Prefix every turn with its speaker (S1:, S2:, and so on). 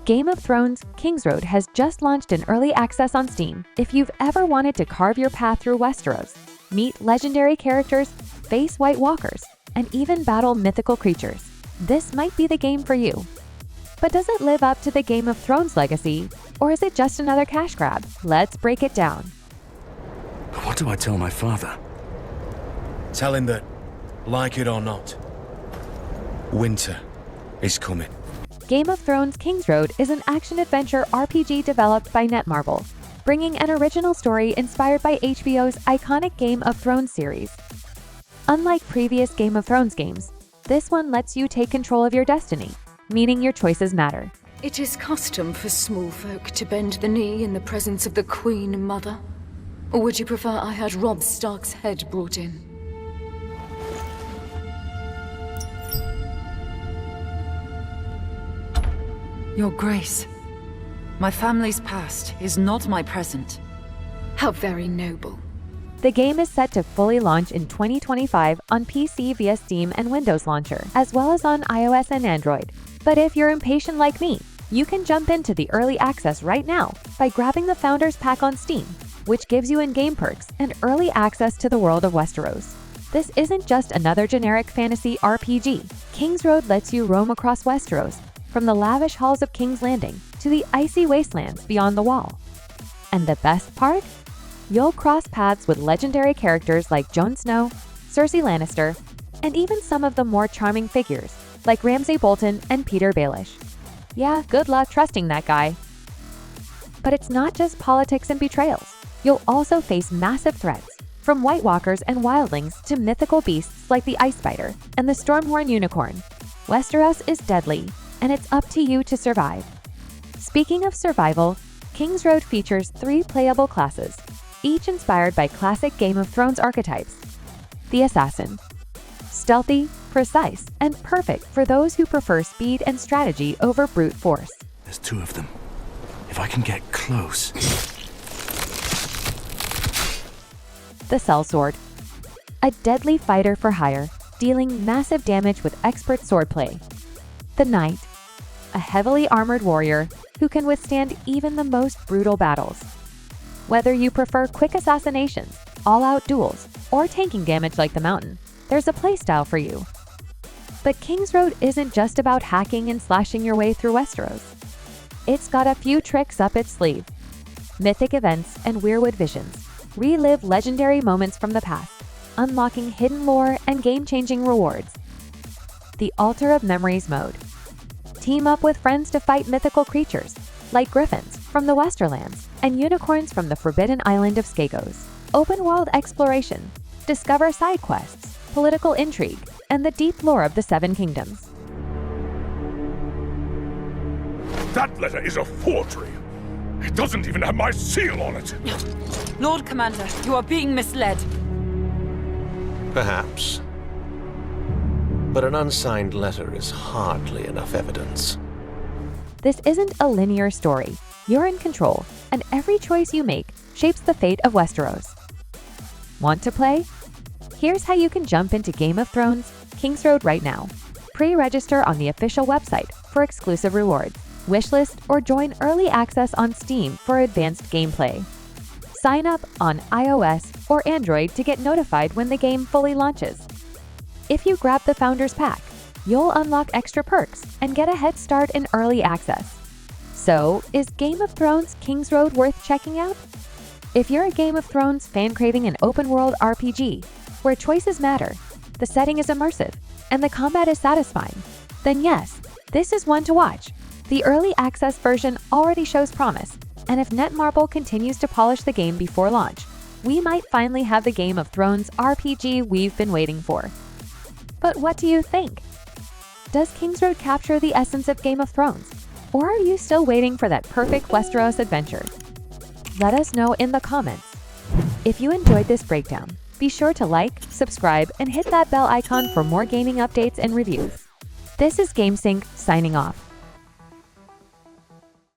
S1: Game of Thrones Kingsroad has just launched in early access on Steam. If you've ever wanted to carve your path through Westeros, meet legendary characters, face White Walkers, and even battle mythical creatures, this might be the game for you. But does it live up to the Game of Thrones legacy, or is it just another cash grab? Let's break it down.
S2: What do I tell my father?
S3: Tell him that, like it or not, winter is coming.
S1: Game of Thrones Kingsroad is an action-adventure RPG developed by Netmarble, bringing an original story inspired by HBO's iconic Game of Thrones series. Unlike previous Game of Thrones games, this one lets you take control of your destiny, meaning your choices matter.
S4: It is custom for small folk to bend the knee in the presence of the Queen Mother. Or would you prefer I had Robb Stark's head brought in?
S5: Your Grace, my family's past is not my present.
S4: How very noble.
S1: The game is set to fully launch in 2025 on PC via Steam and Windows Launcher, as well as on iOS and Android. But if you're impatient like me, you can jump into the early access right now by grabbing the Founders Pack on Steam, which gives you in-game perks and early access to the world of Westeros. This isn't just another generic fantasy RPG. Kingsroad lets you roam across Westeros, from the lavish halls of King's Landing to the icy wastelands beyond the Wall. And the best part? You'll cross paths with legendary characters like Jon Snow, Cersei Lannister, and even some of the more charming figures like Ramsay Bolton and Peter Baelish. Yeah, good luck trusting that guy. But it's not just politics and betrayals. You'll also face massive threats, from White Walkers and wildlings to mythical beasts like the Ice Spider and the Stormhorn Unicorn. Westeros is deadly, and it's up to you to survive. Speaking of survival, Kingsroad features 3 playable classes, each inspired by classic Game of Thrones archetypes. The Assassin. Stealthy, precise, and perfect for those who prefer speed and strategy over brute force.
S2: There's 2 of them. If I can get close.
S1: The Sellsword. A deadly fighter for hire, dealing massive damage with expert swordplay. The Knight. A heavily armored warrior who can withstand even the most brutal battles. Whether you prefer quick assassinations, all-out duels, or tanking damage like the Mountain, there's a playstyle for you. But Kingsroad isn't just about hacking and slashing your way through Westeros. It's got a few tricks up its sleeve. Mythic events and weirwood visions. Relive legendary moments from the past, unlocking hidden lore and game-changing rewards. The Altar of Memories mode. Team up with friends to fight mythical creatures, like griffins from the Westerlands and unicorns from the Forbidden Island of Skagos. Open-world exploration. Discover side quests, political intrigue, and the deep lore of the Seven Kingdoms.
S6: That letter is a forgery. It doesn't even have my seal on it.
S5: Lord Commander, you are being misled.
S7: Perhaps. But an unsigned letter is hardly enough evidence.
S1: This isn't a linear story. You're in control, and every choice you make shapes the fate of Westeros. Want to play? Here's how you can jump into Game of Thrones Kingsroad right now. Pre-register on the official website for exclusive rewards, wishlist, or join early access on Steam for advanced gameplay. Sign up on iOS or Android to get notified when the game fully launches. If you grab the Founders Pack, you'll unlock extra perks and get a head start in early access. So, is Game of Thrones Kingsroad worth checking out? If you're a Game of Thrones fan craving an open-world RPG, where choices matter, the setting is immersive, and the combat is satisfying, then yes, this is one to watch. The early access version already shows promise, and if Netmarble continues to polish the game before launch, we might finally have the Game of Thrones RPG we've been waiting for. But what do you think? Does Kingsroad capture the essence of Game of Thrones? Or are you still waiting for that perfect Westeros adventure? Let us know in the comments. If you enjoyed this breakdown, be sure to like, subscribe, and hit that bell icon for more gaming updates and reviews. This is GameSync signing off.